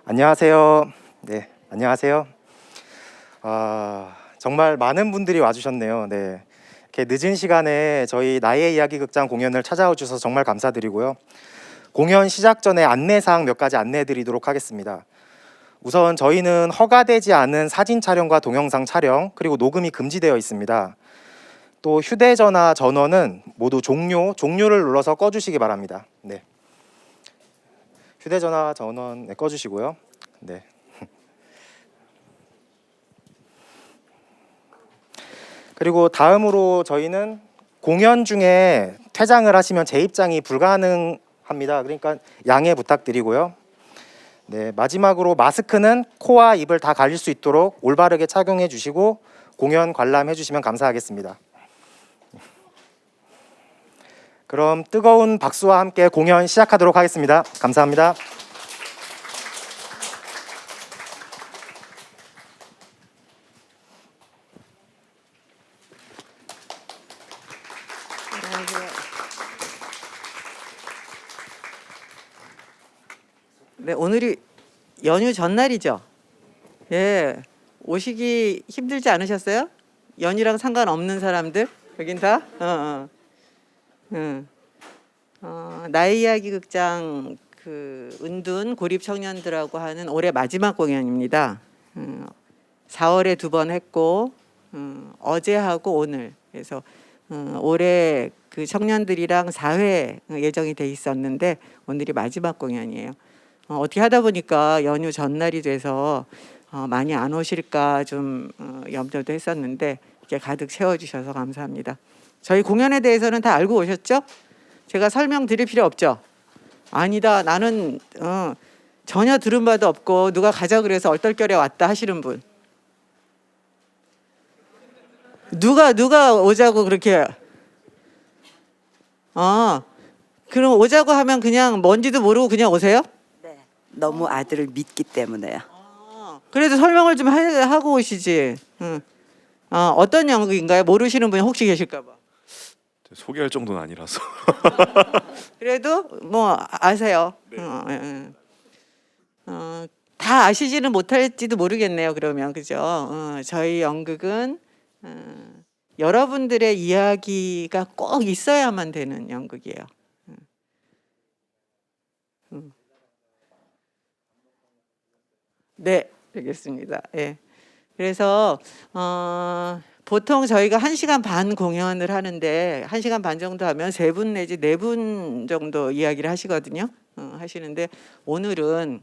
안녕하세요. 네, 안녕하세요. 정말 많은 분들이 와주셨네요. 네, 이렇게 늦은 시간에 저희 나의 이야기 극장 공연을 찾아와 주셔서 정말 감사드리고요. 공연 시작 전에 안내사항 몇 가지 안내해 드리도록 하겠습니다. 우선 저희는 허가되지 않은 사진 촬영과 동영상 촬영 그리고 녹음이 금지되어 있습니다. 또 휴대전화 전원은 모두 종료를 눌러서 꺼주시기 바랍니다. 네. 휴대전화 전원 꺼주시고요. 네. 그리고 다음으로 저희는 공연 중에 퇴장을 하시면 재입장이 불가능합니다. 그러니까 양해 부탁드리고요. 네, 마지막으로 마스크는 코와 입을 다 가릴 수 있도록 올바르게 착용해 주시고 공연 관람해 주시면 감사하겠습니다. 그럼 뜨거운 박수와 함께 공연 시작하도록 하겠습니다. 감사합니다. 네, 오늘이 연휴 전날이죠. 예, 오시기 힘들지 않으셨어요? 연휴랑 상관없는 사람들 여긴 다. 나의 이야기 극장 그 은둔 고립 청년들하고 하는 올해 마지막 공연입니다. 4월에 2번 했고 어제 하고 오늘. 그래서 올해 그 청년들이랑 4회 예정이 돼 있었는데 오늘이 마지막 공연이에요. 어떻게 하다 보니까 연휴 전날이 돼서 많이 안 오실까 좀 염려도 했었는데 이렇게 가득 채워주셔서 감사합니다. 저희 공연에 대해서는 다 알고 오셨죠? 제가 설명드릴 필요 없죠? 아니다, 나는 전혀 들은 바도 없고 누가 가자 그래서 얼떨결에 왔다 하시는 분 누가 오자고 그렇게 그럼 오자고 하면 그냥 뭔지도 모르고 그냥 오세요? 네, 너무 아들을 믿기 때문에요. 그래도 설명을 좀 하고 오시지. 어떤 연극인가요? 모르시는 분이 혹시 계실까 봐. 소개할 정도는 아니라서. 그래도 뭐 아세요. 네. 다 아시지는 못할지도 모르겠네요. 그러면 그죠? 저희 연극은 여러분들의 이야기가 꼭 있어야만 되는 연극이에요. 네, 알겠습니다. 예. 그래서 보통 저희가 1시간 반 공연을 하는데 1시간 반 정도 하면 3분 내지 4분 정도 이야기를 하시거든요. 하시는데 오늘은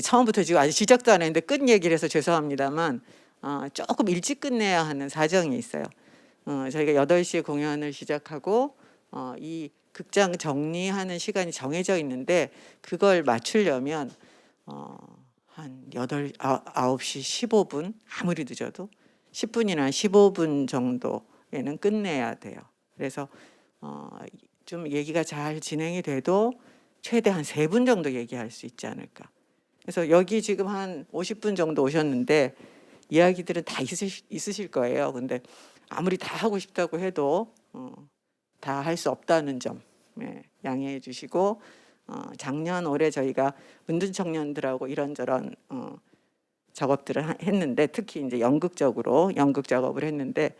처음부터 지금 아직 시작도 안 했는데 끝 얘기를 해서 죄송합니다만 조금 일찍 끝내야 하는 사정이 있어요. 저희가 8시에 공연을 시작하고 이 극장 정리하는 시간이 정해져 있는데 그걸 맞추려면 한 9시 15분 아무리 늦어도 10분이나 15분 정도에는 끝내야 돼요. 그래서 좀 얘기가 잘 진행이 돼도 최대 한 3분 정도 얘기할 수 있지 않을까. 그래서 여기 지금 한 50분 정도 오셨는데 이야기들은 다 있으실 거예요. 근데 아무리 다 하고 싶다고 해도 다 할 수 없다는 점 양해해 주시고 작년 올해 저희가 은둔 청년들하고 이런저런 작업들을 했는데 특히 이제 연극 작업을 했는데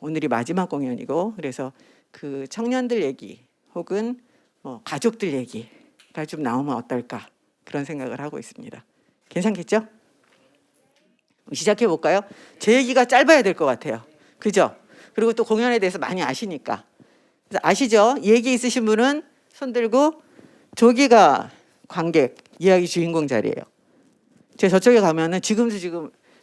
오늘이 마지막 공연이고 그래서 그 청년들 얘기 혹은 가족들 얘기가 좀 나오면 어떨까 그런 생각을 하고 있습니다. 괜찮겠죠? 시작해 볼까요? 제 얘기가 짧아야 될 것 같아요. 그죠? 그리고 또 공연에 대해서 많이 아시니까. 그래서 아시죠? 얘기 있으신 분은 손 들고 저기가 관객 이야기 주인공 자리예요. 제가 저쪽에 가면은 지금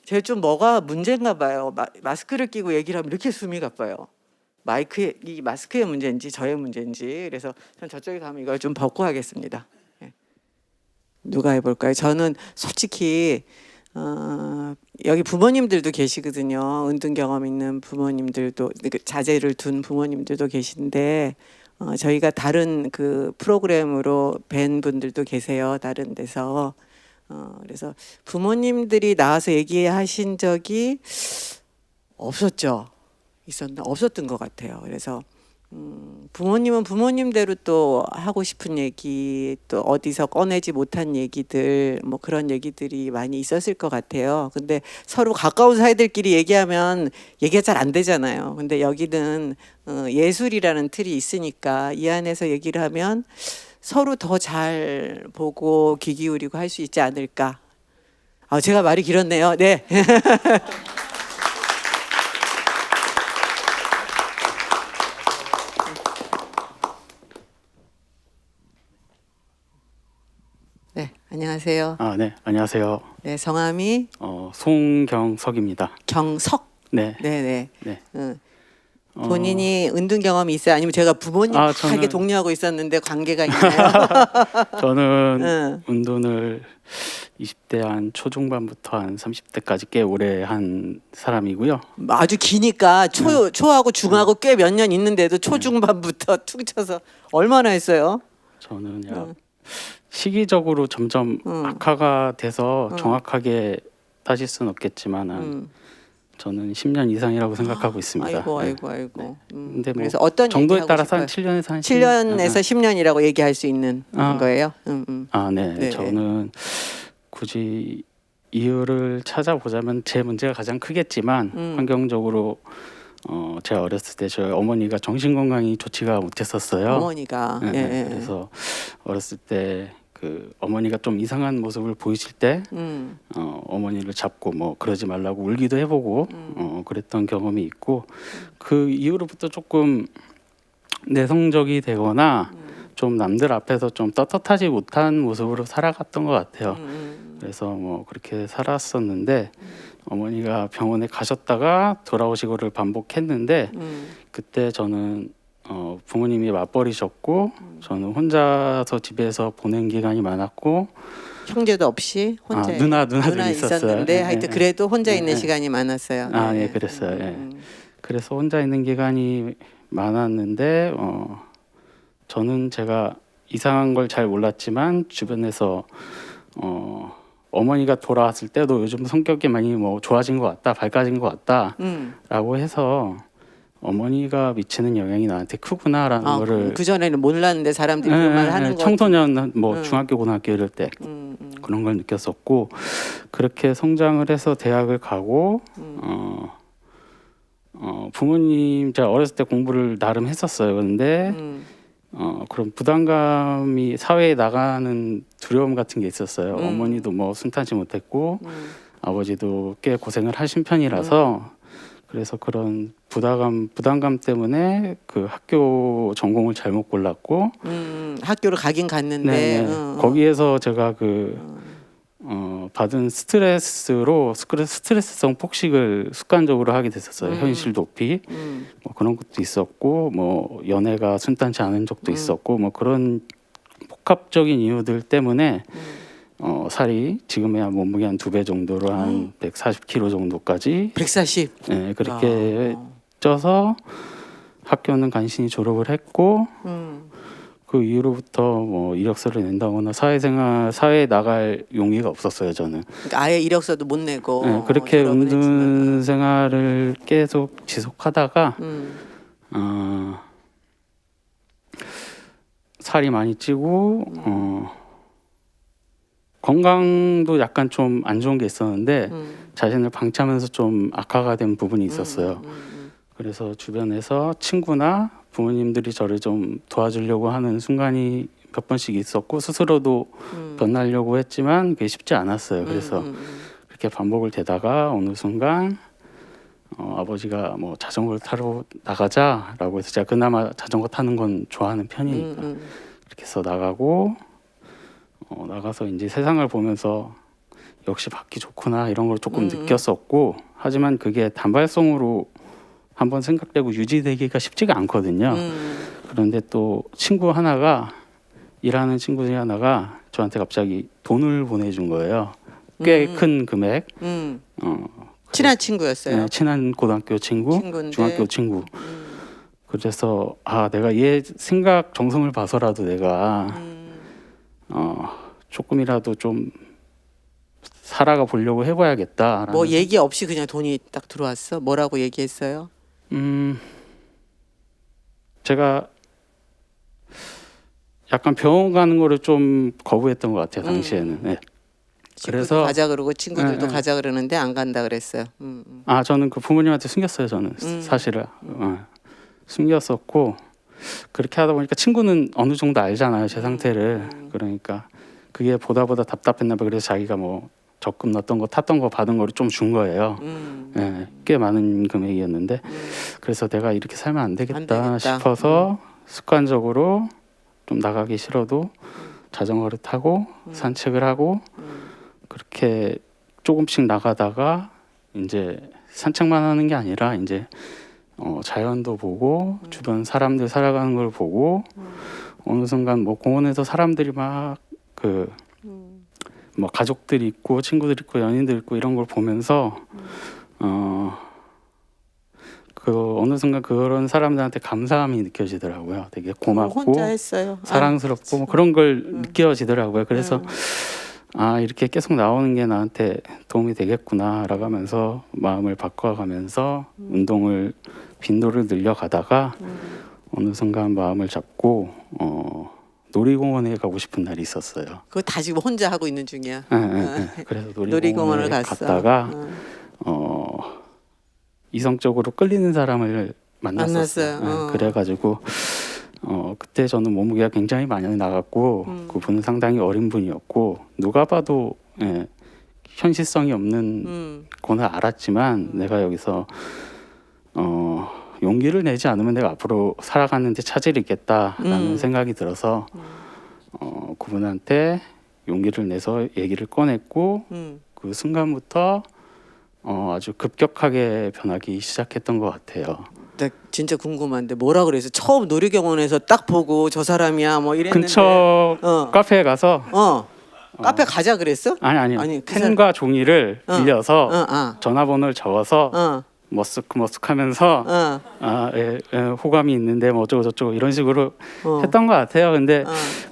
제가 좀 뭐가 문제인가 봐요. 마스크를 끼고 얘기를 하면 이렇게 숨이 가빠요. 이 마스크의 문제인지 저의 문제인지. 그래서 전 저쪽에 가면 이걸 좀 벗고 하겠습니다. 누가 해볼까요? 저는 솔직히 여기 부모님들도 계시거든요. 은둔 경험 있는 부모님들도 자제를 둔 부모님들도 계신데 저희가 다른 그 프로그램으로 뵌 분들도 계세요. 다른 데서. 그래서 부모님들이 나와서 얘기하신 적이 없었죠. 없었던 것 같아요. 그래서 부모님은 부모님대로 또 하고 싶은 얘기, 또 어디서 꺼내지 못한 얘기들, 뭐 그런 얘기들이 많이 있었을 것 같아요. 근데 서로 가까운 사이들끼리 얘기하면 얘기가 잘 안 되잖아요. 근데 여기는 예술이라는 틀이 있으니까 이 안에서 얘기를 하면 서로 더 잘 보고 귀 기울이고 할 수 있지 않을까. 제가 말이 길었네요. 네. 네, 안녕하세요. 네, 안녕하세요. 네, 성함이 송경석입니다. 경석. 네, 네네. 네. 본인이 은둔 경험이 있어요? 아니면 제가 부모님하게 저는- 독려하고 있었는데 관계가 있나요? 저는 응. 운동을 20대 한 초중반부터 한 30대까지 꽤 오래 한 사람이고요. 아주 기니까 초하고 중하고 꽤 몇 년 있는데도 초중반부터 툭 쳐서 얼마나 했어요? 저는 약 응. 시기적으로 점점 응. 악화가 돼서 응. 정확하게 따질 수는 없겠지만 한 저는 10년 이상이라고 생각하고 있습니다. 아이고 네. 아이고 아이고. 근데 뭐 그래서 어떤 정도에 얘기하고 따라서 싶어요? 한 7년에서 한 7년에서 10년이라고 얘기할 수 있는 아. 거예요? 네. 네. 저는 굳이 이유를 찾아보자면 제 문제가 가장 크겠지만 환경적으로 제가 어렸을 때 저희 어머니가 정신 건강이 좋지가 못했었어요. 어머니가. 네, 예, 예. 그래서 어렸을 때 그 어머니가 좀 이상한 모습을 보이실 때 어머니를 잡고 뭐 그러지 말라고 울기도 해보고 그랬던 경험이 있고 그 이후로부터 조금 내성적이 되거나 좀 남들 앞에서 좀 떳떳하지 못한 모습으로 살아갔던 것 같아요. 그래서 뭐 그렇게 살았었는데 어머니가 병원에 가셨다가 돌아오시고를 반복했는데 그때 저는 부모님이 맞벌이셨고 저는 혼자서 집에서 보낸 기간이 많았고 형제도 없이 혼자 누나들이 있었어요. 있었는데 예, 하여튼 예, 그래도 혼자 예, 있는 예. 시간이 많았어요. 예, 그랬어요. 예. 그래서 혼자 있는 기간이 많았는데 저는 제가 이상한 걸 잘 몰랐지만 주변에서 어머니가 돌아왔을 때도 요즘 성격이 많이 뭐 좋아진 것 같다, 밝아진 것 같다라고 해서 어머니가 미치는 영향이 나한테 크구나라는 거를 그 전에는 몰랐는데 사람들이 그런 말 하는 거. 청소년 뭐 응. 중학교 고등학교 이럴 때 그런 걸 느꼈었고 그렇게 성장을 해서 대학을 가고 부모님 제가 어렸을 때 공부를 나름 했었어요. 근데 그런 부담감이 사회에 나가는 두려움 같은 게 있었어요. 어머니도 뭐 순탄치 못했고 아버지도 꽤 고생을 하신 편이라서 그래서 그런 부담감 때문에 그 학교 전공을 잘못 골랐고 학교를 가긴 갔는데 네. 거기에서 제가 받은 스트레스성 폭식을 습관적으로 하게 됐었어요. 현실 도피 뭐 그런 것도 있었고 뭐 연애가 순탄치 않은 적도 있었고 뭐 그런 복합적인 이유들 때문에 살이 지금의 몸무게 한 2배 정도로 한 140kg 정도까지 140. 네, 그렇게 쪄서 학교는 간신히 졸업을 했고 그 이후로부터 뭐 이력서를 낸다거나 사회에 나갈 용기가 없었어요. 저는 그러니까 아예 이력서도 못 내고. 네, 그렇게 졸업을 은둔 했지만. 생활을 계속 지속하다가 살이 많이 찌고 건강도 약간 좀 안 좋은 게 있었는데 자신을 방치하면서 좀 악화가 된 부분이 있었어요. 그래서 주변에서 친구나 부모님들이 저를 좀 도와주려고 하는 순간이 몇 번씩 있었고 스스로도 변하려고 했지만 그게 쉽지 않았어요. 그래서 그렇게 반복을 되다가 어느 순간 아버지가 뭐 자전거를 타러 나가자라고 해서 제가 그나마 자전거 타는 건 좋아하는 편이니까 그렇게 해서 나가고 나가서 이제 세상을 보면서 역시 바퀴 좋구나 이런 걸 조금 느꼈었고 하지만 그게 단발성으로 한번 생각되고 유지되기가 쉽지가 않거든요. 그런데 또 친구 하나가 일하는 친구 중에 하나가 저한테 갑자기 돈을 보내준 거예요. 꽤 큰 금액. 친한 친구였어요. 네, 친한 고등학교 친구, 친구인데. 중학교 친구. 그래서 내가 얘 생각 정성을 봐서라도 내가 조금이라도 좀 살아가 보려고 해봐야겠다. 뭐 얘기 없이 그냥 돈이 딱 들어왔어? 뭐라고 얘기했어요? 제가 약간 병원 가는 거를 좀 거부했던 것 같아요 당시에는. 네. 그래서 그래서 가자 그러고 친구들도 네. 가자 그러는데 안 간다 그랬어요. 아 저는 그 부모님한테 숨겼어요. 저는 사실을 숨겼었고 그렇게 하다 보니까 친구는 어느 정도 알잖아요 제 상태를. 그러니까 그게 보다 답답했나 봐. 그래서 자기가 뭐 적금 넣었던 거 탔던 거 받은 거를 좀 준 거예요. 예, 꽤 많은 금액이었는데 그래서 내가 이렇게 살면 안 되겠다, 안 되겠다. 싶어서 습관적으로 좀 나가기 싫어도 자전거를 타고 산책을 하고 그렇게 조금씩 나가다가 이제 산책만 하는 게 아니라 이제 자연도 보고 주변 사람들 살아가는 걸 보고 어느 순간 뭐 공원에서 사람들이 막 그 뭐 가족들이 있고 친구들 있고 연인들 있고 이런 걸 보면서 그 어느 순간 그런 사람들한테 감사함이 느껴지더라고요. 되게 고맙고 혼자 했어요. 사랑스럽고 뭐 그런 걸 느껴지더라고요. 그래서 아 이렇게 계속 나오는 게 나한테 도움이 되겠구나라고 하면서 마음을 바꿔가면서 운동을 빈도를 늘려가다가 어느 순간 마음을 잡고 놀이공원에 가고 싶은 날이 있었어요. 그거 다 지금 혼자 하고 있는 중이야. 그래서 놀이공원을 놀이공원을 갔어. 갔다가 이성적으로 끌리는 사람을 만났었어요. 만났어요. 그래가지고 그때 저는 몸무게가 굉장히 많이 나갔고 그분은 상당히 어린 분이었고 누가 봐도 현실성이 없는 거는 알았지만 내가 여기서 용기를 내지 않으면 내가 앞으로 살아가는데 차질이 있겠다라는 생각이 들어서 그분한테 용기를 내서 얘기를 꺼냈고 그 순간부터 아주 급격하게 변하기 시작했던 것 같아요. 나 진짜 궁금한데 뭐라 그래서 처음 놀이공원에서 딱 보고 저 사람이야 뭐 이랬는데 근처 카페에 가서 카페 가자 그랬어? 아니 그 펜과 종이를 빌려서 어. 전화번호를 적어서 머쓱머쓱하면서 호감이 있는데 뭐 어쩌고 저쩌고 이런 식으로 했던 것 같아요. 근데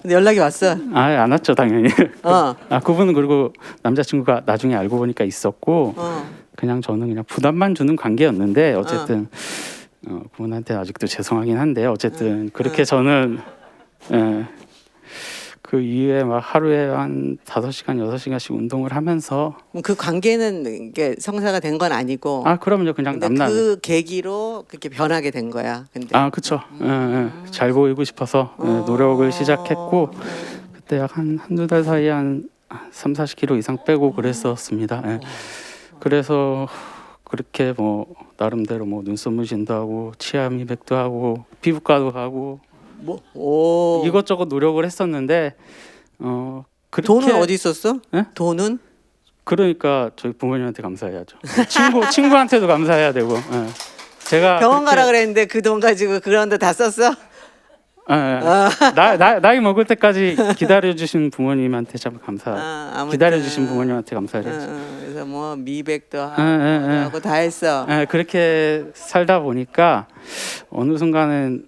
근데 연락이 왔어. 안 왔죠 당연히. 어. 그분은 그리고 남자친구가 나중에 알고 보니까 있었고 어. 그냥 저는 그냥 부담만 주는 관계였는데 어쨌든 그분한테 아직도 죄송하긴 한데 어쨌든 그렇게 저는 그 이후에 막 하루에 한 5시간 6시간씩 운동을 하면서 그 관계는 이게 성사가 된 건 아니고. 그럼요 그냥 근데 남남 그 계기로 그렇게 변하게 된 거야. 근데 그쵸. 잘 보이고 싶어서 노력을 시작했고 그때 약 한두 달 사이에 한 30-40kg 이상 빼고 그랬었습니다. 그래서 그렇게 뭐 나름대로 뭐 눈썹 문신도 하고 치아 미백도 하고 피부과도 가고 오. 이것저것 노력을 했었는데 그렇게 돈은 어디 있었어? 예? 돈은? 그러니까 저희 부모님한테 감사해야죠. 친구한테도 감사해야 되고. 제가 병원 가라 그렇게 그랬는데 그 돈 가지고 그런 데 다 썼어? 나이 먹을 때까지 기다려주신 부모님한테 참 감사. 아무튼. 기다려주신 부모님한테 감사해야죠. 그래서 뭐 미백도 하고 다 했어. 그렇게 살다 보니까 어느 순간은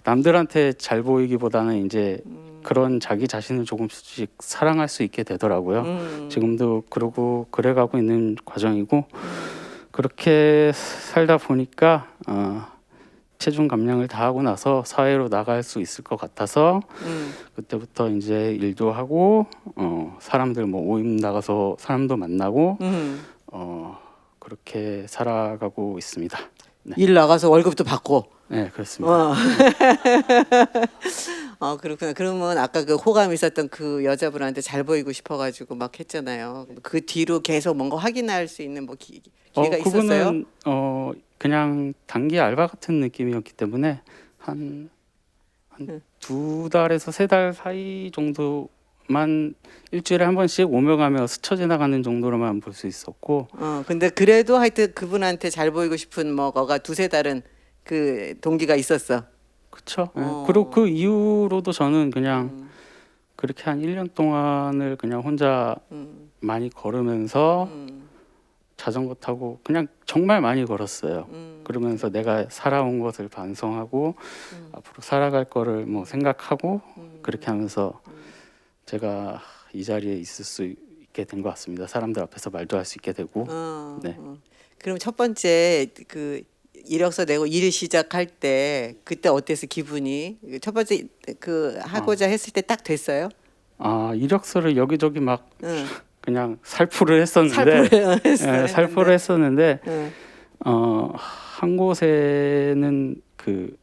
남들한테 잘 보이기보다는 이제 그런 자기 자신을 조금씩 사랑할 수 있게 되더라고요. 지금도 그러고 그래가고 있는 과정이고 그렇게 살다 보니까 체중 감량을 다 하고 나서 사회로 나갈 수 있을 것 같아서 그때부터 이제 일도 하고 사람들 뭐 모임 나가서 사람도 만나고 그렇게 살아가고 있습니다. 네, 일 나가서 월급도 받고. 네 그렇습니다. 그렇구나. 그러면 아까 그 호감 있었던 그 여자분한테 잘 보이고 싶어가지고 막 했잖아요. 그 뒤로 계속 뭔가 확인할 수 있는 뭐 기회가 있었어요? 그분은 그냥 단기 알바 같은 느낌이었기 때문에 한 2달에서 3달 사이 정도만 일주일에 한 번씩 오며 가며 스쳐 지나가는 정도로만 볼 수 있었고 근데 그래도 하여튼 그분한테 잘 보이고 싶은 뭐가 2-3달은 그 동기가 있었어. 그렇죠. 그리고 그 이후로도 저는 그냥 그렇게 한 1년 동안을 그냥 혼자 많이 걸으면서 자전거 타고 그냥 정말 많이 걸었어요. 그러면서 내가 살아온 것을 반성하고 앞으로 살아갈 거를 뭐 생각하고 그렇게 하면서 제가 이 자리에 있을 수 있게 된 것 같습니다. 사람들 앞에서 말도 할 수 있게 되고. 네. 그럼 첫 번째 그 이력서 내고 일을 시작할 때 그때 어땠어 기분이? 첫 번째 그 하고자 했을 때 딱 됐어요? 아 이력서를 여기저기 막 응. 그냥 살포를 했었는데 살포를 했어요. 예, 살포를 했었는데 응. 한 곳에는 그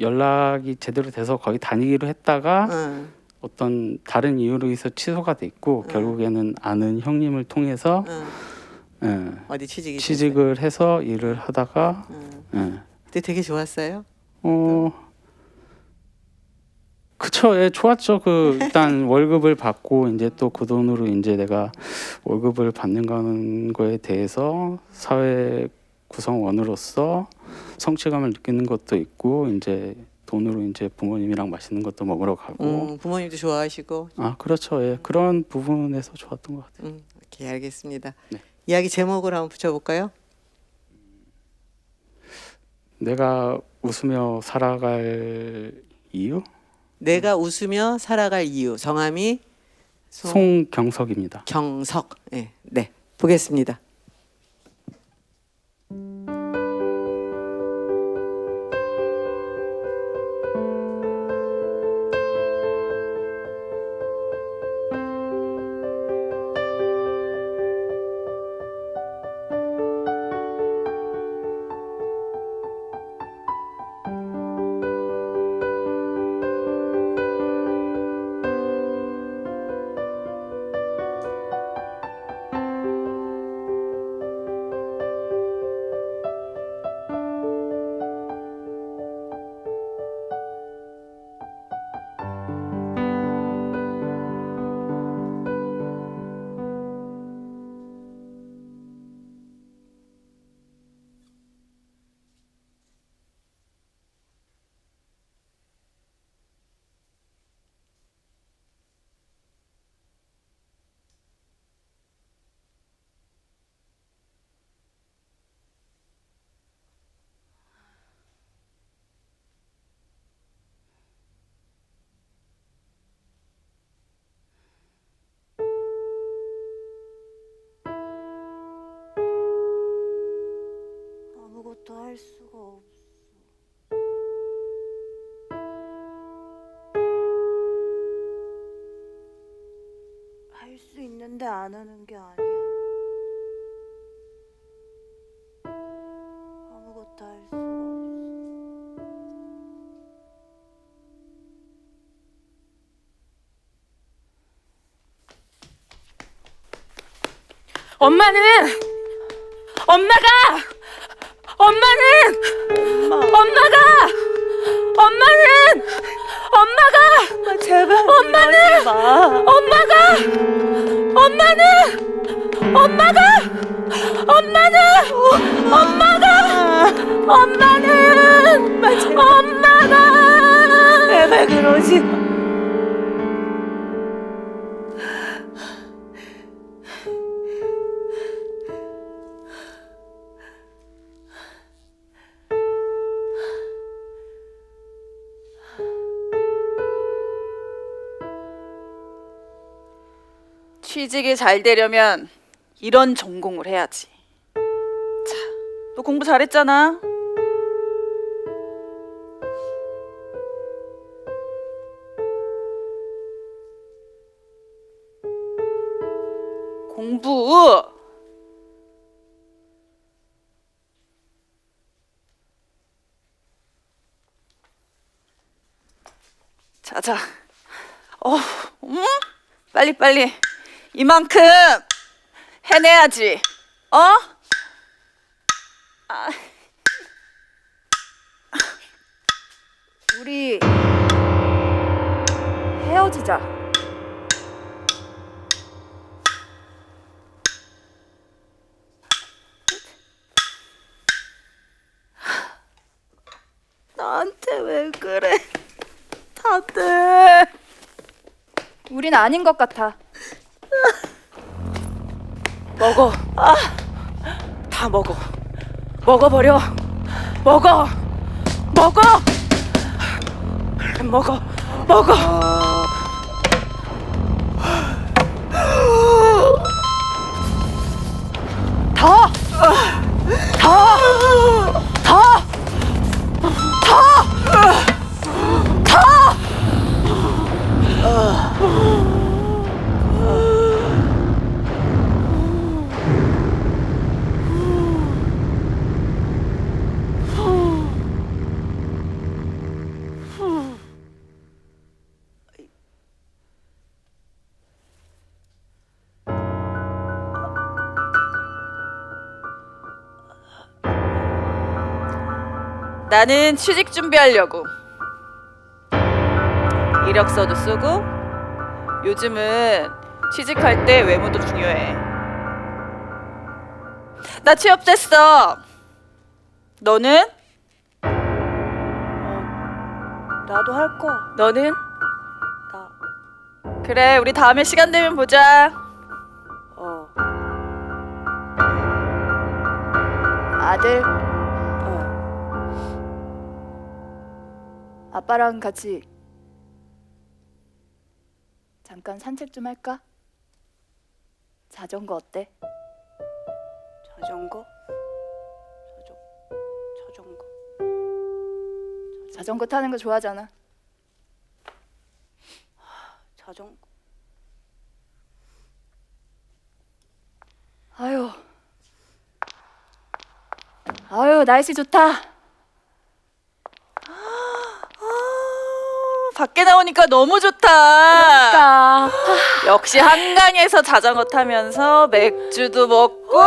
연락이 제대로 돼서 거기 다니기로 했다가 응. 어떤 다른 이유로 해서 취소가 됐고 결국에는 아는 형님을 통해서 응. 예, 어디 취직이 됐어요? 취직을 해서 일을 하다가 응. 예, 그때 되게 좋았어요. 그쵸, 예, 좋았죠. 그 일단 월급을 받고 이제 또 그 돈으로 이제 내가 월급을 받는 거에 대해서 사회 구성원으로서 성취감을 느끼는 것도 있고 이제 돈으로 이제 부모님이랑 맛있는 것도 먹으러 가고 부모님도 좋아하시고. 아 그렇죠, 예, 그런 부분에서 좋았던 것 같아요. 오케이 알겠습니다. 네. 이야기 제목을 한번 붙여볼까요? 내가 웃으며 살아갈 이유? 내가 웃으며 살아갈 이유. 성함이 송경석입니다. 경석. 네, 네 보겠습니다. 아무것도 할 수가 없어. 할 수 있는데 안 하는 게 아니야. 아무것도 할 수가 없어. 엄마는 엄마 제발 엄마는 제발 그러지 마. 취직이 잘 되려면 이런 전공을 해야지. 자, 너 공부 잘했잖아. 공부. 자자. 빨리. 이만큼 해내야지. 우리 헤어지자. 나한테 왜 그래? 다들. 우린 아닌 것 같아. 먹어. 다 먹어. 먹어버려. 먹어. 얼른 먹어. 더. 나는 취직 준비하려고. 이력서도 쓰고 요즘은 취직할 때 외모도 중요해. 나 취업됐어. 너는? 나도 할 거야. 너는? 나 그래, 우리 다음에 시간 되면 보자. 아들, 어. 아빠랑 같이 잠깐 산책 좀 할까? 자전거 어때? 자전거? 자전거. 자전거 타는 거 좋아하잖아. 자전거. 아유, 날씨 좋다. 밖에 나오니까 너무 좋다. 그러니까. 역시 한강에서 자전거 타면서 맥주도 먹고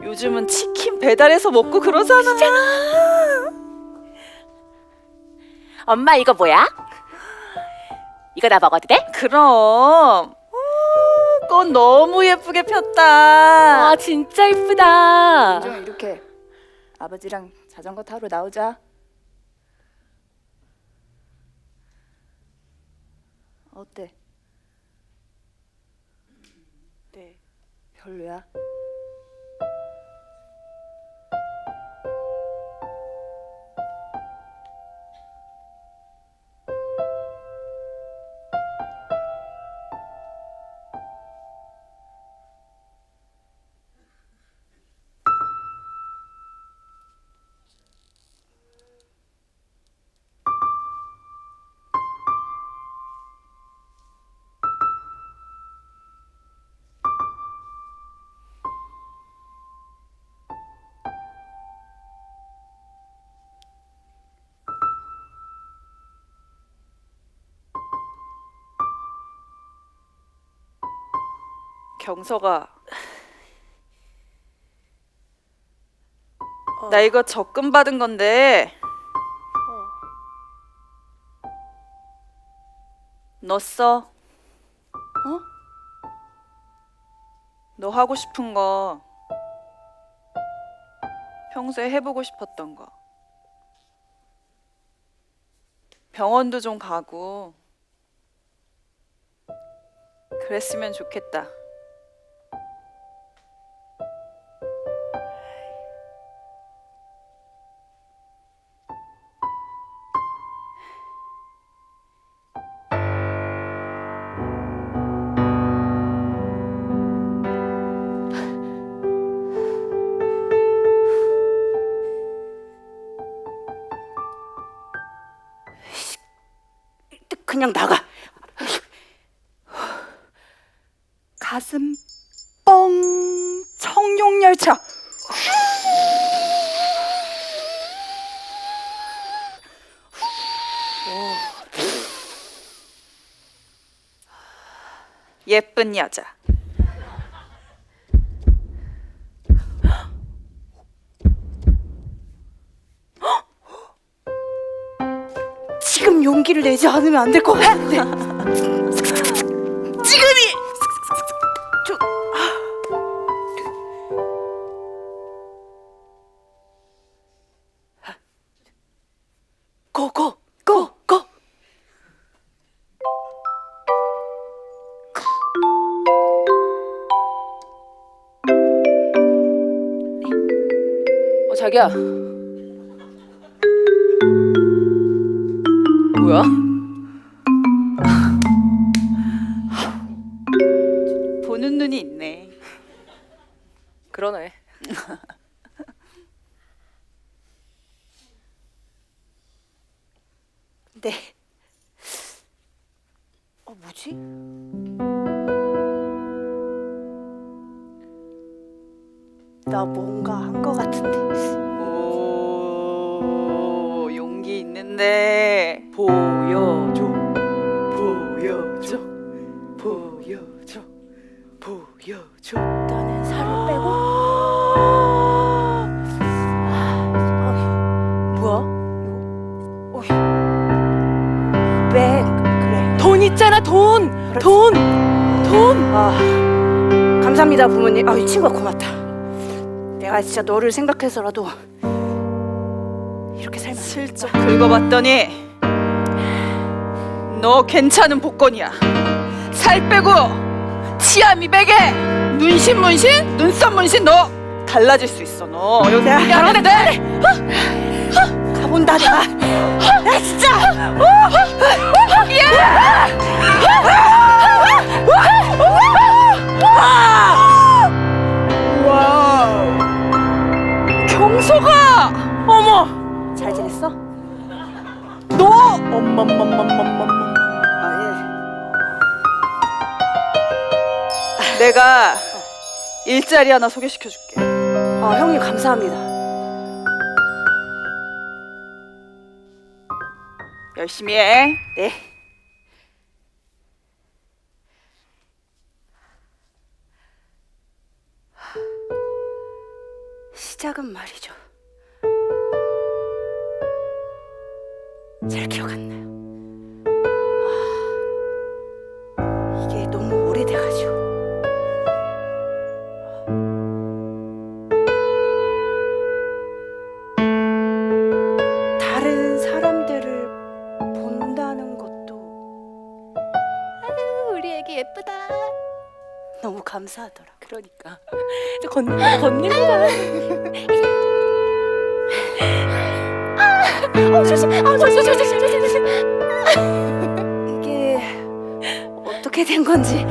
요즘은 치킨 배달해서 먹고 그러잖아. 엄마 이거 뭐야? 이거 나 먹어도 돼? 그럼. 꽃 너무 예쁘게 폈다. 아 진짜 이쁘다. 좀 이렇게 아버지랑 자전거 타러 나오자. 어때? 네. 별로야? 경서가 나 이거 적금 받은 건데 너 써. 너 하고 싶은 거 평소에 해보고 싶었던 거 병원도 좀 가고 그랬으면 좋겠다. 그냥 나가. 가슴 뻥 청룡열차. 예쁜 여자. 지금 용기를 내지 않으면 안 될 것 같은데. 지금이. 고고. 자기야. 뭐야? 보는 눈이 있네. 그러네. 네. 뭐지? 나 뭔가 한 거 같은데. 오, 용기 있는데. 보여줘. 보여줘. 보여줘. 보여줘. 나는 살을 빼고. 있잖아. 돈. 아, 감사합니다 부모님. 이 친구가 고맙다. 내가 진짜 너를 생각해서라도 이렇게 살면 안 돼. 슬쩍 긁어봤더니 너 괜찮은 복권이야. 살 빼고 치아 미백에 문신 눈썹 문신 너 달라질 수 있어. 너 여기 야, 하면 돼. 가본다 내가. 야 진짜. 와우. 경서가 어머 잘 지냈어? 너 엄맘맘맘맘맘 내가 일자리 하나 소개시켜줄게. 형님 감사합니다. 열심히 해. 네. 시작은 말이죠. 잘 기억 안 나요. 이게 너무 오래돼가지고. 다른 사람들을 본다는 것도 우리 애기 예쁘다. 너무 감사하더라. 그러니까 걷는 거야. 조심. 조심. 이게 어떻게 된 건지.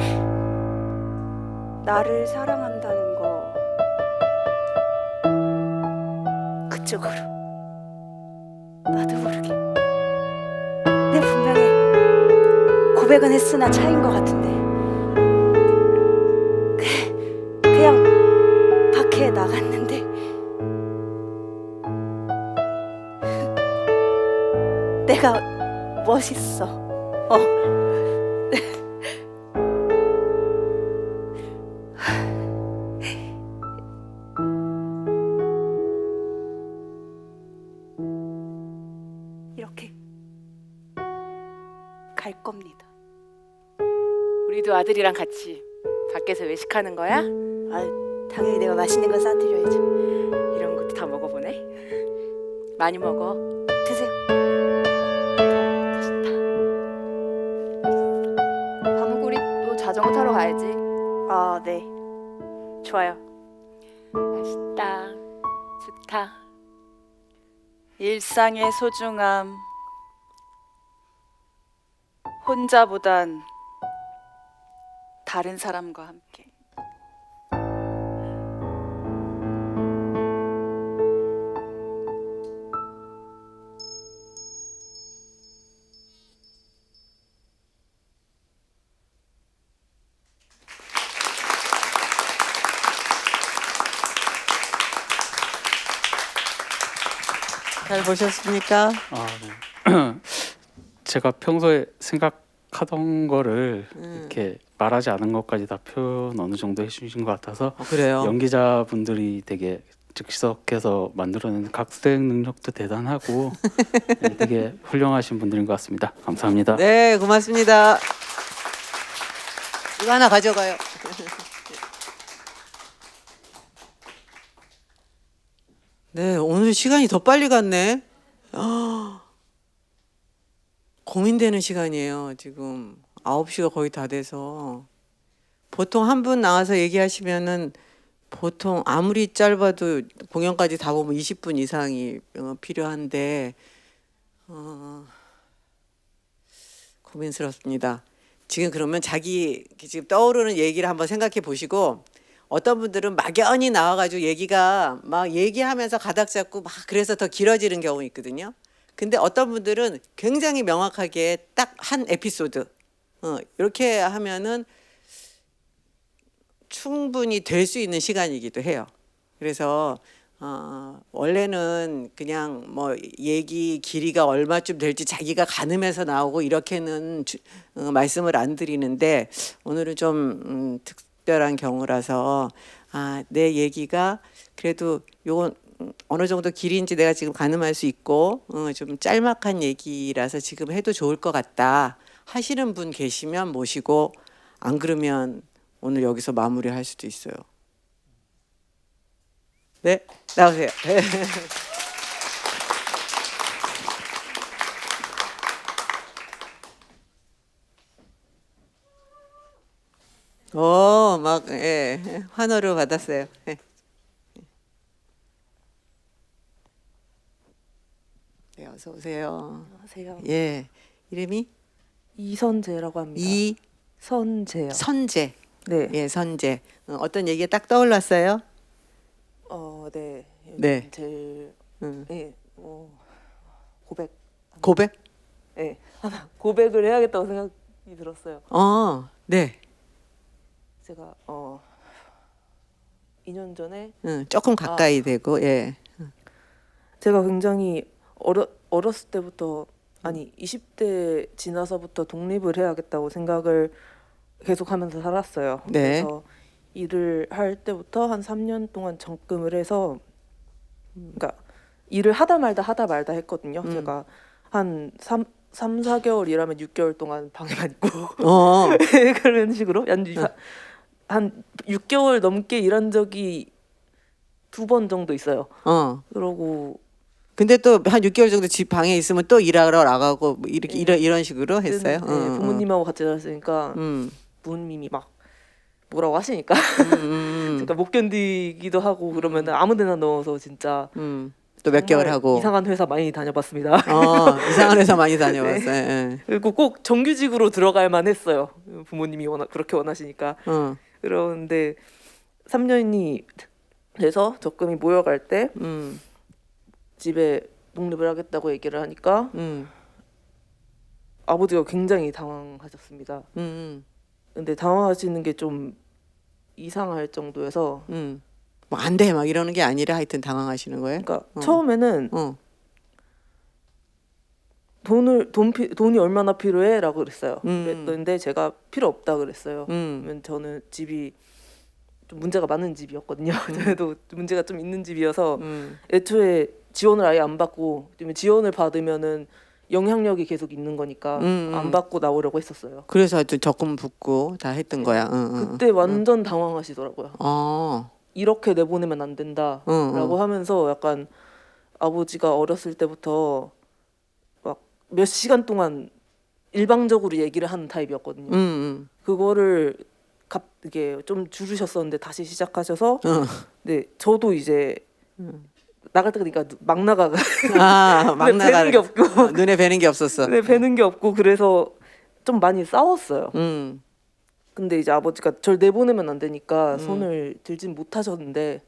나를 사랑한다는 거 그쪽으로 나도 모르게 내 분명히 고백은 했으나 차인 것 같은데 그냥 밖에 나갔는데 내가 멋있어. 이렇게 갈 겁니다. 우리도 아들이랑 같이 밖에서 외식하는 거야? 당연히 내가 맛있는 거 싸드려야죠. 이런 것도 다 먹어보네. 많이 먹어. 드세요. 밥 먹고 우리 또 자전거 타러 가야지. 네. 좋아요. 맛있다. 좋다. 일상의 소중함. 혼자보단 다른 사람과 함께. 잘 보셨습니까? 네. 제가 평소에 생각하던 거를 이렇게 말하지 않은 것까지 다 표현 어느 정도 해주신 것 같아서 그래요. 연기자분들이 되게 즉석해서 만들어낸 각색 능력도 대단하고 네, 되게 훌륭하신 분들인 것 같습니다. 감사합니다. 네, 고맙습니다. 이거 하나 가져가요. 네, 오늘 시간이 더 빨리 갔네. 고민되는 시간이에요. 지금 9시가 거의 다 돼서. 보통 한 분 나와서 얘기하시면은 보통 아무리 짧아도 공연까지 다 보면 20분 이상이 필요한데 고민스럽습니다. 지금 그러면 자기 지금 떠오르는 얘기를 한번 생각해 보시고, 어떤 분들은 막연히 나와가지고 얘기가 막 얘기하면서 가닥 잡고 막 그래서 더 길어지는 경우 있거든요. 근데 어떤 분들은 굉장히 명확하게 딱 한 에피소드 이렇게 하면은 충분히 될 수 있는 시간이기도 해요. 그래서 원래는 그냥 뭐 얘기 길이가 얼마쯤 될지 자기가 가늠해서 나오고 이렇게는 말씀을 안 드리는데, 오늘은 좀 특별한 경우라서 내 얘기가 그래도 요건 어느 정도 길이인지 내가 지금 가늠할 수 있고 좀 짤막한 얘기라서 지금 해도 좋을 것 같다 하시는 분 계시면 모시고 안 그러면 오늘 여기서 마무리할 수도 있어요. 네, 나오세요. 네. 오, 막 예, 환호를 받았어요. 예. 네, 어서 오세요. 안녕하세요. 예, 이름이 이선재라고 합니다. 이선재요. 선재. 네. 예, 선재. 어떤 얘기가 딱 떠올랐어요? 네. 네. 제일 음. 예, 고백. 고백? 예. 하나 고백을 해야겠다고 생각이 들었어요. 네. 제가 2년 전에 조금 가까이 되고, 예. 제가 굉장히 어렸을 때부터 아니 20대 지나서부터 독립을 해야겠다고 생각을 계속하면서 살았어요. 네. 그래서 일을 할 때부터 한 3년 동안 적금을 해서 그러니까 일을 하다 말다 했거든요. 제가 한 3-4개월 일하면 6개월 동안 방에만 있고 그런 식으로 한 6개월 넘게 일한 적이 2번 정도 있어요. 그러고 근데 또 한 6개월 정도 집 방에 있으면 또 일하러 나가고 뭐 이렇게 이런 식으로 했어요. 네, 부모님하고 같이 살았으니까 부모님이 막 뭐라고 하시니까 제가 못 견디기도 하고 그러면 아무데나 넣어서 진짜 또 몇 개월 하고 이상한 회사 많이 다녀봤습니다. 이상한 회사 많이 다녀봤어요. 예. 그리고 꼭 정규직으로 들어갈 만했어요. 부모님이 그렇게 원하시니까. 그런데 3년이 돼서 적금이 모여갈 때 집에 독립을 하겠다고 얘기를 하니까 아버지가 굉장히 당황하셨습니다. 근데 당황하시는 게 좀 이상할 정도여서 뭐 안 돼 막 이러는 게 아니라 하여튼 당황하시는 거예요. 그러니까 처음에는 돈이 얼마나 필요해?라고 그랬어요. 그랬는데 제가 필요 없다 그랬어요. 왜냐면 저는 집이 좀 문제가 많은 집이었거든요. 저도 문제가 좀 있는 집이어서 애초에 지원을 아예 안 받고 지원을 받으면은 영향력이 계속 있는 거니까 안 받고 나오려고 했었어요. 그래서 하여튼 적금 붓고 다 했던 거야. 그때 완전 당황하시더라고요. 이렇게 내보내면 안 된다라고 하면서 약간 아버지가 어렸을 때부터 막 몇 시간 동안 일방적으로 얘기를 하는 타입이었거든요. 그거를 이게 좀 줄으셨었는데 다시 시작하셔서 네 저도 이제 나갈 때 그러니까 막 나가가 막 눈에 뵈는 게 없고 눈에 뵈는 게 없었어. 눈에 뵈는 게 없고 그래서 좀 많이 싸웠어요. 근데 이제 아버지가 절 내보내면 안 되니까 손을 들진 못하셨는데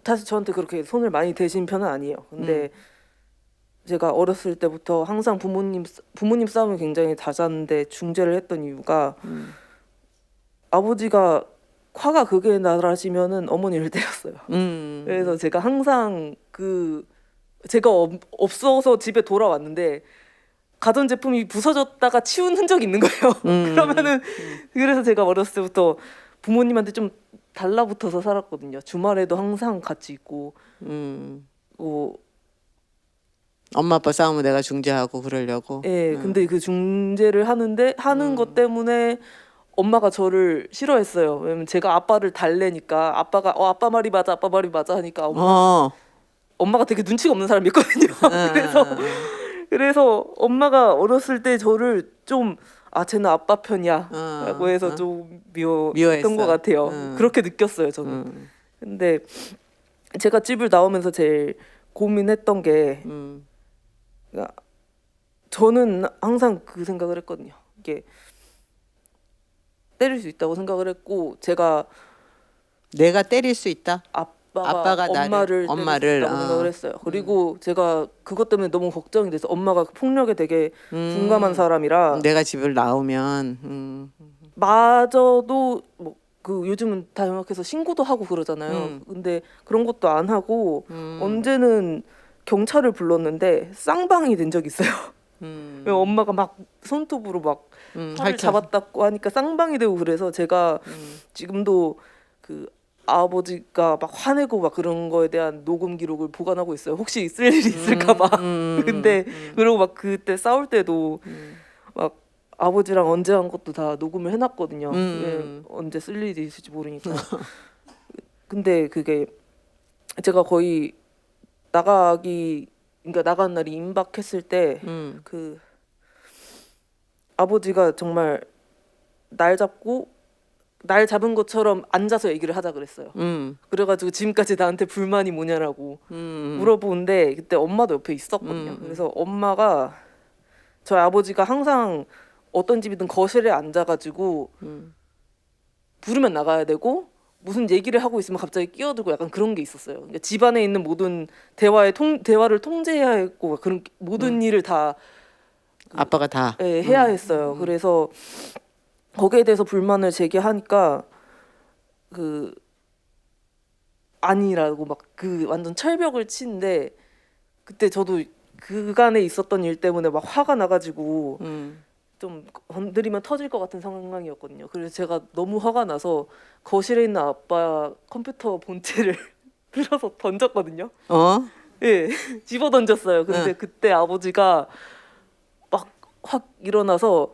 사실 저한테 그렇게 손을 많이 대신 편은 아니에요. 근데 제가 어렸을 때부터 항상 부모님 싸움을 굉장히 잦았는데 중재를 했던 이유가 아버지가 화가 극에 달하시면은 어머니를 때렸어요. 그래서 제가 항상 제가 없어서 집에 돌아왔는데 가전제품이 부서졌다가 치운 흔적이 있는 거예요. 그러면은 그래서 제가 어렸을 때부터 부모님한테 좀 달라붙어서 살았거든요. 주말에도 항상 같이 있고 엄마 아빠 싸움은 내가 중재하고 그러려고. 예, 근데 그 중재를 하는 것 때문에 엄마가 저를 싫어했어요. 왜냐면 제가 아빠를 달래니까 아빠가 아빠 말이 맞아 하니까 엄마가 되게 눈치가 없는 사람이었거든요. 그래서 엄마가 어렸을 때 저를 좀 쟤는 아빠 편이야라고 해서 좀 미워했던 것 같아요. 그렇게 느꼈어요 저는. 근데 제가 집을 나오면서 제일 고민했던 게 그러니까 저는 항상 그 생각을 했거든요. 이게 때릴 수 있다고 생각을 했고 제가 때릴 수 있다. 아빠가 엄마를 때릴 수 있다고 생각을 했어요. 그리고 제가 그것 때문에 너무 걱정이 돼서 엄마가 폭력에 되게 둔감한 사람이라 내가 집을 나오면 마저도 뭐 요즘은 다 연락해서 신고도 하고 그러잖아요. 근데 그런 것도 안 하고 언제는 경찰을 불렀는데 쌍방이 된 적이 있어요. 엄마가 막 손톱으로 막 팔을 잡았다고 하니까 쌍방이 되고 그래서 제가 지금도 아버지가 막 화내고 막 그런 거에 대한 녹음 기록을 보관하고 있어요. 혹시 쓸 일이 있을까봐. 근데 그리고 막 그때 싸울 때도 막 아버지랑 언제 한 것도 다 녹음을 해놨거든요. 왜 언제 쓸 일이 있을지 모르니까. 근데 그게 제가 거의 그러니까 나가는 날이 임박했을 때 그 아버지가 정말 날 잡은 것처럼 앉아서 얘기를 하자 그랬어요. 그래가지고 지금까지 나한테 불만이 뭐냐라고 물어보는데 그때 엄마도 옆에 있었거든요. 그래서 엄마가 저희 아버지가 항상 어떤 집이든 거실에 앉아가지고 부르면 나가야 되고 무슨 얘기를 하고 있으면 갑자기 끼어들고 약간 그런 게 있었어요. 그러니까 집안에 있는 모든 대화를 통제해야 했고 그런 모든 일을 다 아빠가 다. 예, 해야 했어요. 그래서 거기에 대해서 불만을 제기하니까 그 아니라고 막 그 완전 철벽을 치는데 그때 저도 그간에 있었던 일 때문에 막 화가 나가지고 좀 건드리면 터질 것 같은 상황이었거든요. 그래서 제가 너무 화가 나서 거실에 있는 아빠 컴퓨터 본체를 들어서 던졌거든요. 예, 집어 던졌어요. 근데 그때 아버지가 막 확 일어나서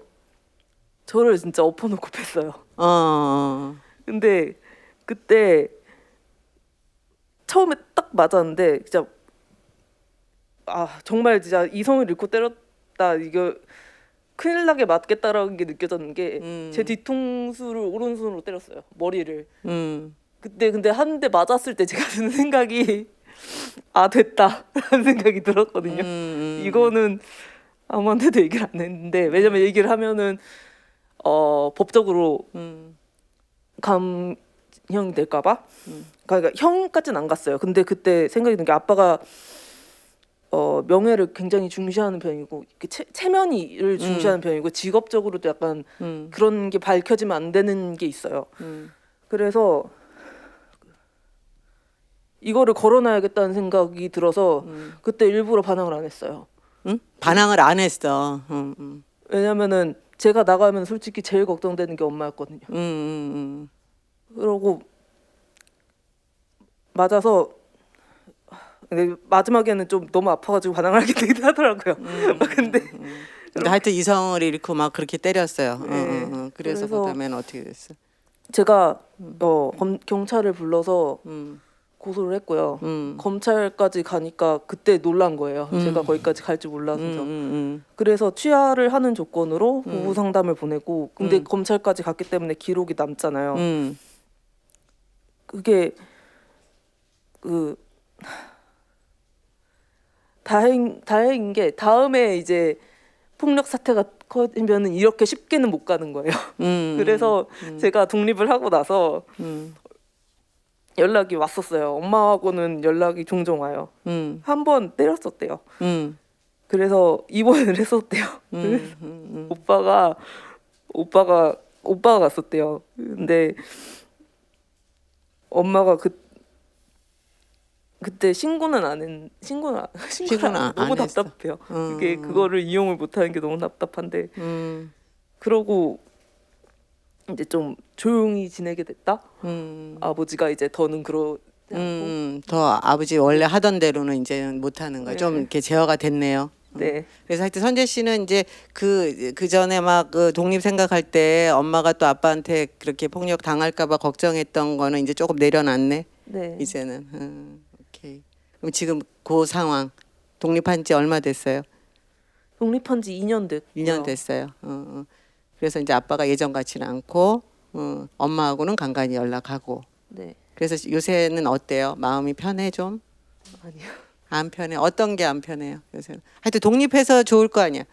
저를 진짜 엎어놓고 뺐어요. 근데 그때 처음에 딱 맞았는데 진짜 정말 진짜 이성을 잃고 때렸다. 이거 큰일 나게 맞겠다라는 게 느껴졌는 게 제 뒤통수를 오른손으로 때렸어요. 머리를. 그때 근데 한 대 맞았을 때 제가 드는 생각이 됐다라는 생각이 들었거든요. 이거는 아무한테도 얘기를 안 했는데 왜냐면 얘기를 하면은 법적으로 감형이 될까봐. 그러니까 형까지는 안 갔어요. 근데 그때 생각이 든 게 아빠가 명예를 굉장히 중시하는 편이고 체면을 중시하는 편이고 직업적으로도 약간 그런 게 밝혀지면 안 되는 게 있어요. 그래서 이거를 걸어놔야겠다는 생각이 들어서 그때 일부러 반항을 안 했어요. 반항을 안 했어. 왜냐면은 제가 나가면 솔직히 제일 걱정되는 게 엄마였거든요. 그러고 맞아서 근데 마지막에는 좀 너무 아파가지고 반항을 하게 되긴 하더라고요. 근데 하여튼 이성을 잃고 막 그렇게 때렸어요. 네. 그래서 그래서 그다음엔 어떻게 됐어? 제가 경찰을 불러서 고소를 했고요. 검찰까지 가니까 그때 놀란 거예요. 제가 거기까지 갈 줄 몰라서. 그래서 취하를 하는 조건으로 보호 상담을 보내고 근데 검찰까지 갔기 때문에 기록이 남잖아요. 그게 다행인 게 다음에 이제 폭력 사태가 커지면은 이렇게 쉽게는 못 가는 거예요. 그래서 제가 독립을 하고 나서 연락이 왔었어요. 엄마하고는 연락이 종종 와요. 한 번 때렸었대요. 그래서 입원을 했었대요. 오빠가 갔었대요. 근데 엄마가 그때 신고는 안 너무 했어. 답답해요. 그거를 이용을 못하는 게 너무 답답한데 그러고 이제 좀 조용히 지내게 됐다. 아버지가 이제 더는 그러지 않고. 더 아버지 원래 하던 대로는 이제 못 하는 거예요. 좀 이렇게 제어가 됐네요. 네. 그래서 하여튼 선재 씨는 이제 그 전에 막 그 독립 생각할 때 엄마가 또 아빠한테 그렇게 폭력 당할까봐 걱정했던 거는 이제 조금 내려놨네. 네. 이제는. 오케이. 그럼 지금 그 상황 독립한 지 얼마 됐어요? 독립한 지 2년 됐고요. 1년 됐어요. 그래서 이제 아빠가 예전 같지는 않고 엄마하고는 간간히 연락하고. 네. 그래서 요새는 어때요? 마음이 편해 좀? 아니요. 안 편해? 어떤 게 안 편해요? 요새는? 하여튼 독립해서 좋을 거 아니야.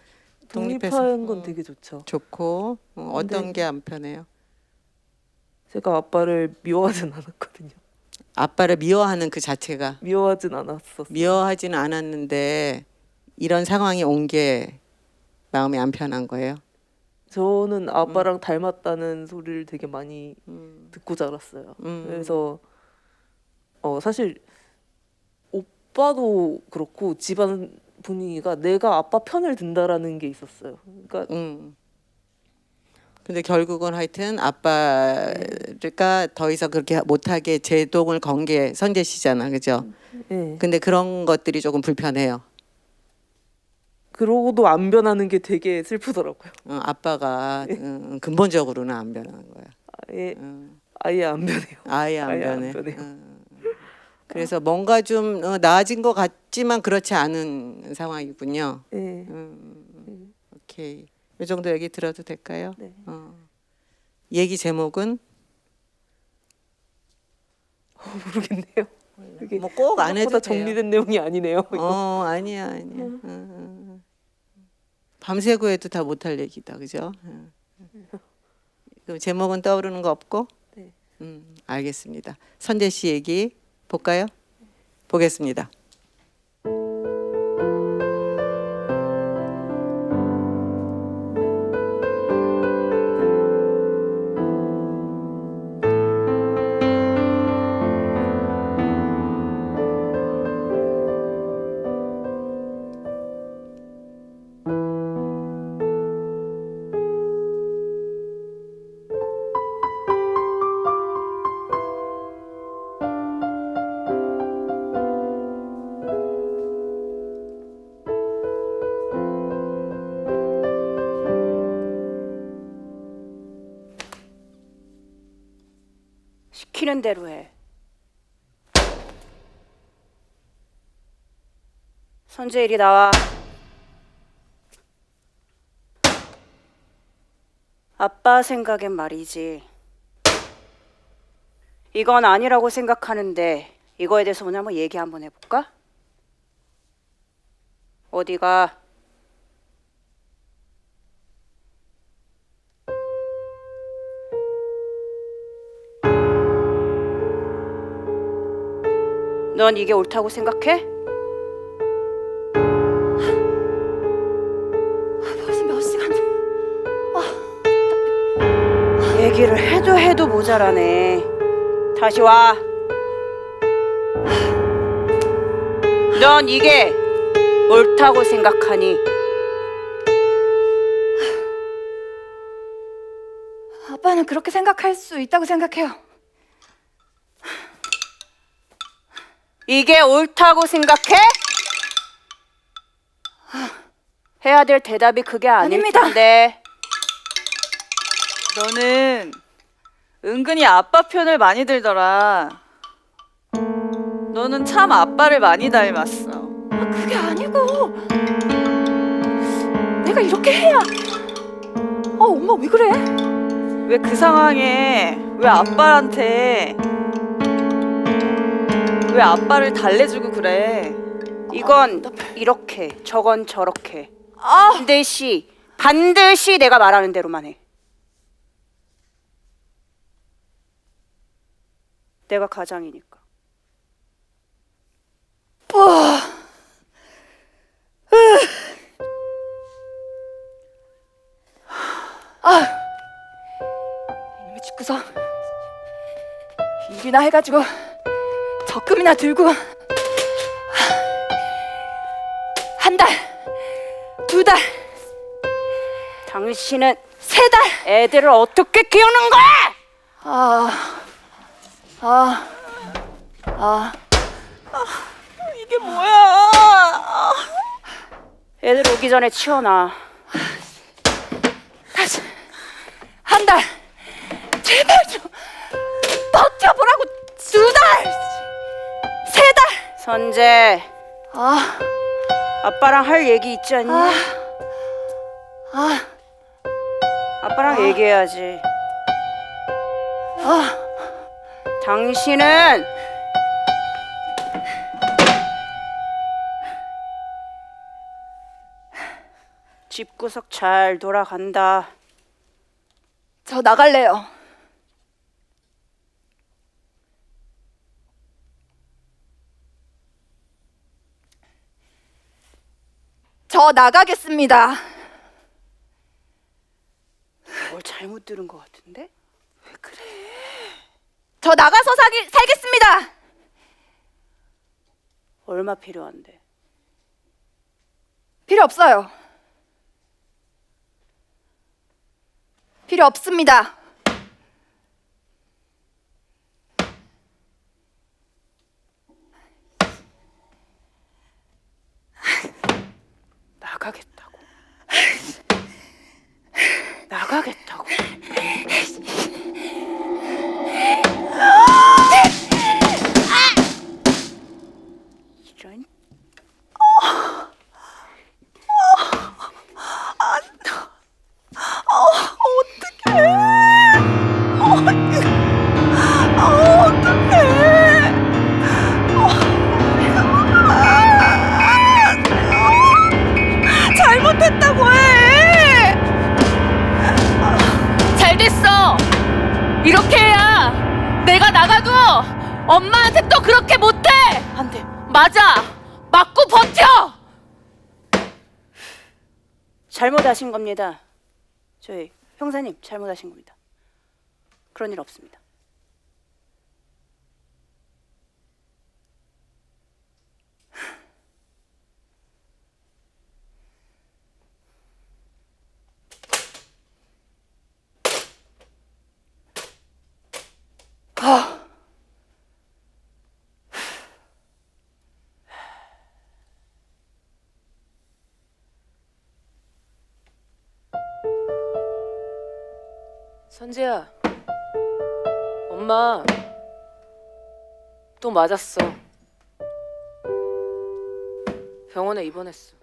독립하는 건 되게 좋죠. 좋고 어떤 게 안 편해요? 제가 아빠를 미워하진 않았거든요. 아빠를 미워하는 그 자체가 미워하진 않았었어요. 미워하지는 않았는데 이런 상황이 온 게 마음이 안 편한 거예요. 저는 아빠랑 닮았다는 소리를 되게 많이 듣고 자랐어요. 그래서 사실 오빠도 그렇고 집안 분위기가 내가 아빠 편을 든다라는 게 있었어요. 그러니까 근데 결국은 하여튼 아빠가 더 이상 그렇게 못하게 제동을 건 게 선재 씨잖아, 그죠? 네. 근데 그런 것들이 조금 불편해요. 그러고도 안 변하는 게 되게 슬프더라고요. 아빠가 근본적으로는 안 변하는 거야. 아예 아예 안 변해요. 아예 안 아예 안 변해. 변해요. 그래서 뭔가 좀 나아진 것 같지만 그렇지 않은 상황이군요. 네. 오케이. 이 정도 얘기 들어도 될까요? 네. 얘기 제목은 모르겠네요. 이게 뭐 꼭 안 해도 생각보다 돼요. 정리된 내용이 아니네요. 아니야. 밤새고 해도 다 못할 얘기다, 그죠? 그럼 제목은 떠오르는 거 없고? 네. 알겠습니다. 선재 씨 얘기 볼까요? 보겠습니다. 시키는 대로 해. 선재 이리 나와. 아빠 생각엔 말이지. 이건 아니라고 생각하는데 이거에 대해서 오늘 한번 얘기 한번 해볼까? 어디가? 넌 이게 옳다고 생각해? 벌써 몇 시간? 얘기를 해도 모자라네. 다시 와. 넌 이게 옳다고 생각하니? 아빠는 그렇게 생각할 수 있다고 생각해요. 이게 옳다고 생각해? 해야 될 대답이 그게 아닐 아닙니다. 텐데. 너는 은근히 아빠 편을 많이 들더라. 너는 참 아빠를 많이 닮았어. 그게 아니고 내가 이렇게 해야. 엄마 왜 그래? 왜 그 상황에 왜 아빠를 달래주고 그래? 이건 이렇게, 저건 저렇게. 반드시 내가 말하는 대로만 해. 내가 가장이니까. 이놈의 집구석 일이나 해가지고 적금이나 들고 한 달, 두 달, 당신은 세 달. 애들을 어떻게 키우는 거야? 이게 뭐야? 애들 오기 전에 치워놔. 다시 한 달, 제발 좀 버텨보라고. 두 달, 세 달. 선재, 아빠랑 할 얘기 있지 않니? 아빠랑 얘기해야지. 당신은 집구석 잘 돌아간다. 저 나갈래요. 저 나가겠습니다. 뭘 잘못 들은 것 같은데? 저 나가서 살겠습니다. 얼마 필요한데? 필요 없어요. 필요 없습니다. 나가겠다고. 나가겠다고. 이런. 잘못했다고 해. 잘 됐어. 이렇게 해야 내가 나가도 엄마한테 또 그렇게 못해. 안 돼. 맞아. 맞고 버텨. 잘못하신 겁니다. 저희 형사님 잘못하신 겁니다. 그런 일 없습니다. 선재야, 엄마 또 맞았어. 병원에 입원했어.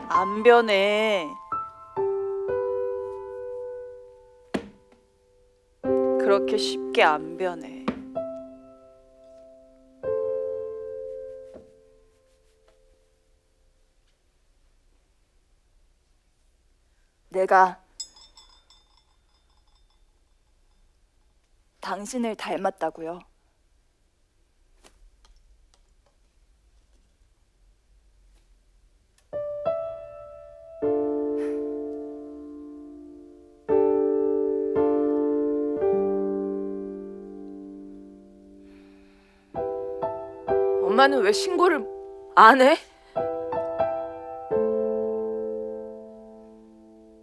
안 변해. 그렇게 쉽게 안 변해. 내가 당신을 닮았다고요. 엄마는 왜 신고를 안 해?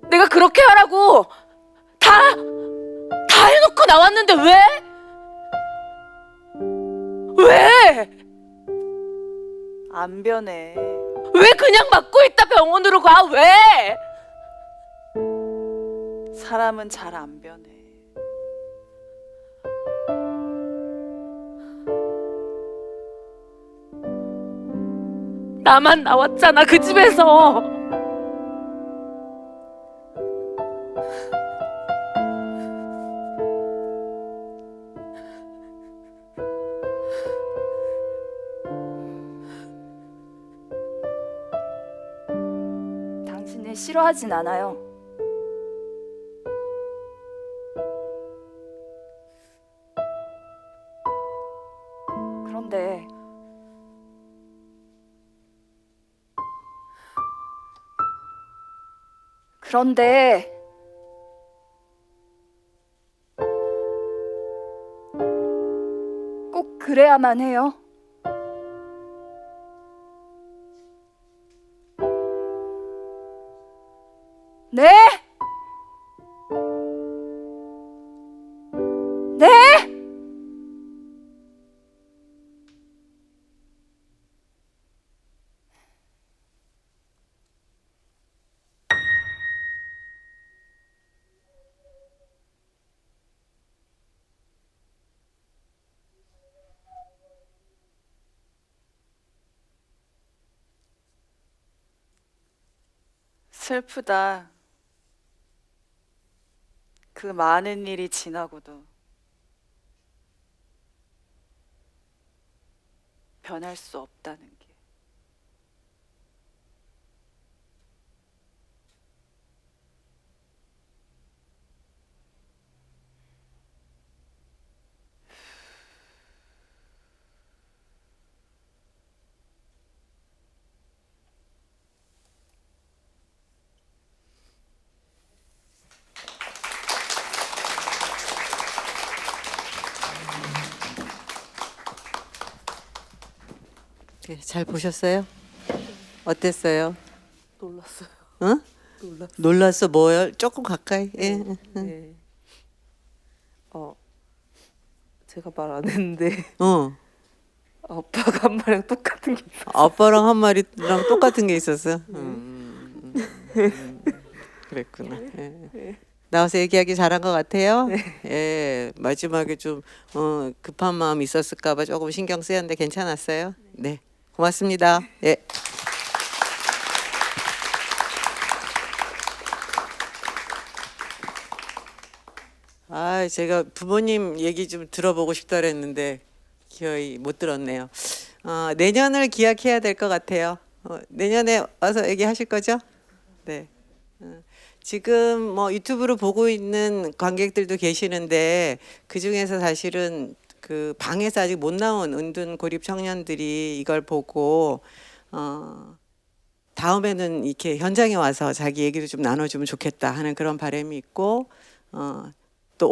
내가 그렇게 하라고 다 해놓고 나왔는데 왜? 왜? 안 변해. 왜 그냥 맞고 있다 병원으로 가? 왜? 사람은 잘 안 변해. 나만 나왔잖아 그 집에서. 당신을 싫어하진 않아요. 그런데 꼭 그래야만 해요. 네? 네? 슬프다. 그 많은 일이 지나고도 변할 수 없다는 게. 네, 잘 보셨어요? 어땠어요? 놀랐어요. 응? 놀랐어요. 놀랐어 뭐요? 조금 가까이. 예. 네. 제가 말 안 했는데 아빠가 한 마리랑 똑같은 게 있어. 아빠랑 한 마리랑 똑같은 게 있었어. 그랬구나. 예. 나와서 얘기하기 잘한 것 같아요. 예, 마지막에 좀 급한 마음 있었을까봐 조금 신경 쓰였는데 괜찮았어요. 네, 고맙습니다. 예. 아, 제가 부모님 얘기 좀 들어보고 싶다 그랬는데 기어이 못 들었네요. 내년을 기약해야 될 것 같아요. 내년에 와서 얘기하실 거죠? 네. 지금 뭐 유튜브로 보고 있는 관객들도 계시는데 그 중에서 사실은 그 방에서 아직 못 나온 은둔 고립 청년들이 이걸 보고 다음에는 이렇게 현장에 와서 자기 얘기를 좀 나눠주면 좋겠다 하는 그런 바람이 있고 또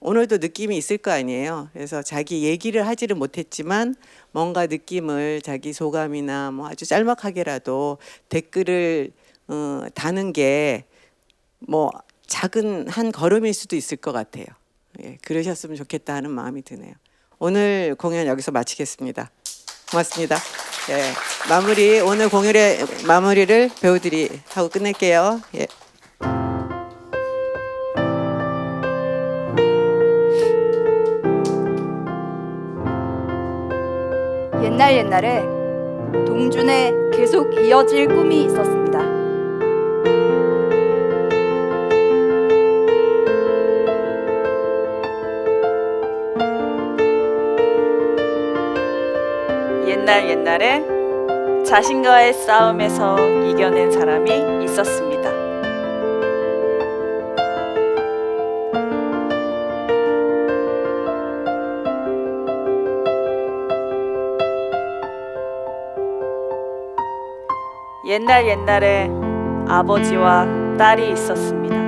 오늘도 느낌이 있을 거 아니에요. 그래서 자기 얘기를 하지를 못했지만 뭔가 느낌을 자기 소감이나 뭐 아주 짤막하게라도 댓글을 다는 게 뭐 작은 한 걸음일 수도 있을 것 같아요. 예, 그러셨으면 좋겠다 하는 마음이 드네요. 오늘 공연 여기서 마치겠습니다. 고맙습니다. 예, 오늘 공연의 마무리를 배우들이 하고 끝낼게요. 예. 옛날에 동준에 계속 이어질 꿈이 있었습니다. 옛날에 자신과의 싸움에서 이겨낸 사람이 있었습니다. 옛날에 아버지와 딸이 있었습니다.